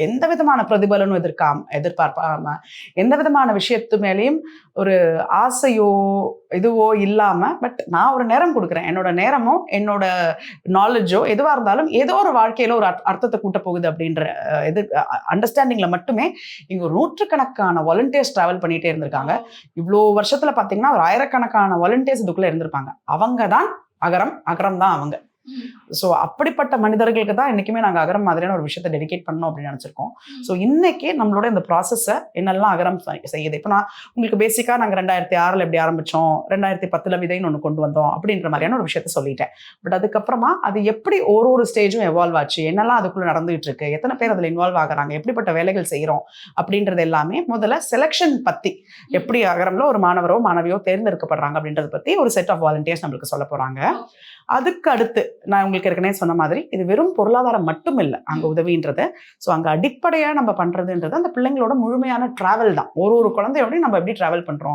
எந்த விதமான பிரதிபலனும் எதிர்பார்ப்பாம எந்த விதமான விஷயத்து மேலேயும் ஒரு ஆசையோ இதுவோ இல்லாம, பட் நான் ஒரு நேரம் கொடுக்குறேன். என்னோட நேரமோ என்னோட நாலேஜோ எதுவா இருந்தாலும் ஏதோ ஒரு வாழ்க்கையில ஒரு அர்த்தத்தை கூட்ட போகுது அப்படின்ற இது அண்டர்ஸ்டாண்டிங்ல மட்டுமே இங்க ஒரு நூற்றுக்கணக்கான வாலண்டியர்ஸ் டிராவல் பண்ணிட்டே இருந்திருக்காங்க. இவ்வளோ வருஷத்துல பாத்தீங்கன்னா ஒரு ஆயிரக்கணக்கான வாலண்டியர்ஸ் இதுக்குள்ள இருந்திருப்பாங்க. அவங்க தான் அகரம் தான் அவங்க. ஸோ அப்படிப்பட்ட மனிதர்களுக்கு தான் இன்னைக்குமே நாங்கள் அகரம் மாதிரியான ஒரு விஷயத்தை டெடிகேட் பண்ணோம் அப்படின்னு நினச்சிருக்கோம். ஸோ இன்னைக்கு நம்மளோட இந்த ப்ராசஸை என்னெல்லாம் அகரம் செய்யுது. இப்போ நான் உங்களுக்கு பேசிக்காக நாங்கள் 2006 எப்படி ஆரம்பித்தோம், 2010 விதைன்னு ஒன்று கொண்டு வந்தோம் அப்படின்ற மாதிரியான ஒரு விஷயத்த சொல்லிட்டேன். பட் அதுக்கப்புறமா அது எப்படி ஒரு ஸ்டேஜும் எவால்வ் ஆச்சு, என்னெல்லாம் அதுக்குள்ளே நடந்துகிட்டு இருக்கு, எத்தனை பேர் அதில் இன்வால்வ் ஆகுறாங்க, எப்படிப்பட்ட வேலைகள் செய்கிறோம் அப்படின்றது எல்லாமே முதல்ல செலெக்ஷன் பற்றி, எப்படி அகரம்ல ஒரு மாணவரோ மாணவியோ தேர்ந்தெடுக்கப்படுறாங்க அப்படின்றத பற்றி ஒரு செட் ஆஃப் வாலண்டியர்ஸ் நம்மளுக்கு சொல்ல போகிறாங்க. அதுக்கு அடுத்து நான் உங்களுக்கு ஏற்கனவே சொன்ன மாதிரி இது வெறும் பொருளாதாரம் மட்டும் இல்லை அங்கே உதவின்றது. ஸோ அங்கே அடிப்படையாக நம்ம பண்ணுறதுன்றது அந்த பிள்ளைங்களோட முழுமையான ட்ராவல் தான். ஒரு குழந்தையோடையும் நம்ம எப்படி ட்ராவல் பண்ணுறோம்,